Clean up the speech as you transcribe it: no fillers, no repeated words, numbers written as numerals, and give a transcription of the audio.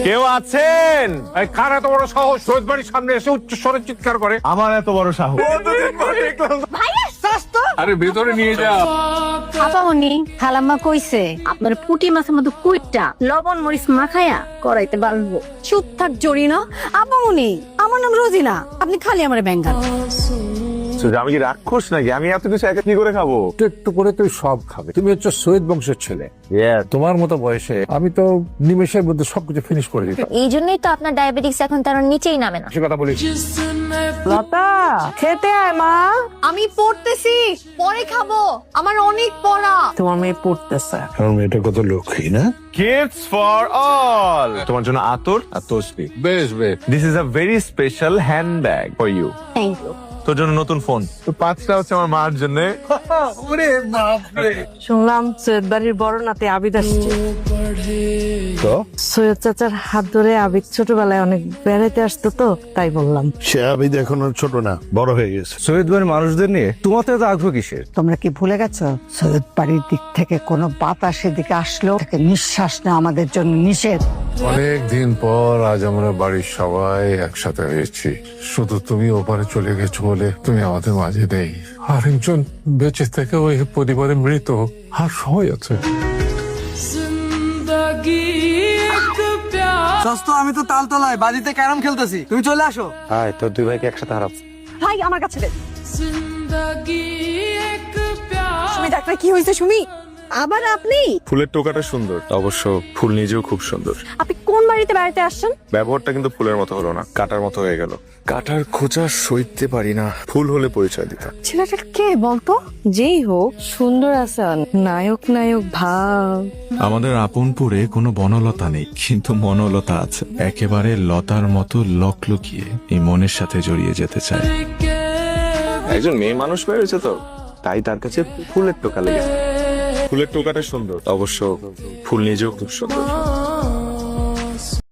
কেউ আছেন? কার এত বড় সাহস শহীদ বাড়ির সামনে এসে উচ্চ স্বরে চিৎকার করে? আমার এত বড় সাহস। আরে ভেতরে নিয়ে যাও। আপামনি খালাম্মা কইছে আপনার পুঁটি মাছের মতো কুইটটা লবণ মরিচ মাখায়া করাইতে পারবো। চুপ থাক জরিনা। আপামনি আমার নাম রোজিনা, আপনি খালি আমার ব্যাংকার। আমি কি রাক্ষস নাকি? আমি এত কিছু একা কি করে খাবো? একটু একটু করে তুই সব খাবে। তুমি হচ্ছে শহীদ বংশের ছেলে। তোমার মতো বয়সে আমি তো নিমেষের মধ্যে সবকিছু ফিনিশ করে দিতাম। এই জন্যই তো আপনার ডায়াবেটিস এখন তার নিচেই নামে না। সে কথা বলিস। লতা খেতে আয় মা। আমি পড়তেছি, পরে খাবো, আমার অনেক পড়া। তোমার মেয়ে পড়তেছে। কারণ এটা কত লক্ষ্মী না? Gifts for all. তোমার জন্য আতর আর তসবি। বেশ বেশ। This is a very special handbag for you. Thank you. তোর জন্য নতুন ফোন। তো 5টা হচ্ছে আমার মার জন্য। শুনলাম সৈয়দ বাড়ির বড় নাতি আবিদ আসছে। তো সৈয়দ চাচার হাত ধরে আবিদ ছোটবেলায় অনেক বেড়াইতে আসতো, তো তাই বললাম। সে আবিদ এখন আর ছোট না, বড় হয়ে গেছে। সৈয়দ বাড়ির মানুষদের নিয়ে তোমার তো এত আগ্রহ কিসের? তোমরা কি ভুলে গেছো সৈয়দ বাড়ির দিক থেকে কোনো বাতাস এদিকে আসলেও তাকে নিঃশ্বাস নেওয়া আমাদের জন্য নিষেধ। অনেক দিন পর আজ আমরা বাড়ির সবাই একসাথে হয়েছি। শুধু তুমি ওপারে চলে গেছো বলে তুমি আমাদের মাঝে নেই। আরেকজন বেঁচে থেকে ওই পরিবারে মৃত আর সবাই আছে। আমি তো তালতলায় বাড়িতে ক্যারাম খেলতেছি, তুমি চলে আসো। হাই, তোর দুই ভাইকে একসাথে হারাপ। ভাই আমার কাছে দেন। সুমি ডাক্তার কি হয়েছে সুমি? আবার আপনি? ফুলের টোকাটা সুন্দর, অবশ্য ফুল নিজেও খুব সুন্দর। আপনি কোন বাড়িতে বেড়াতে আসছেন? ব্যবহারটা কিন্তু ফুলের মতো হলো না, কাটার মতো হয়ে গেল। কাটার খোঁচা সইতে পারি না, ফুল হলে পরিচয় দিতাম। ছেলেটা কে বলতো? যেই হোক সুন্দর আছেন, নায়ক নায়ক ভাব। আমাদের আপনপুরে কোনো বনলতা নেই, কিন্তু মনলতা আছে। একেবারে লতার মতো লকলকিয়ে এই মনের সাথে জড়িয়ে যেতে চায়। একজন মেয়ে মানুষ পেয়েছে তো, তাই তার কাছে ফুলের টোকা লেগেছে। ফুলের টোকাটা সুন্দর, অবশ্য ফুল নিজেও খুব সুন্দর।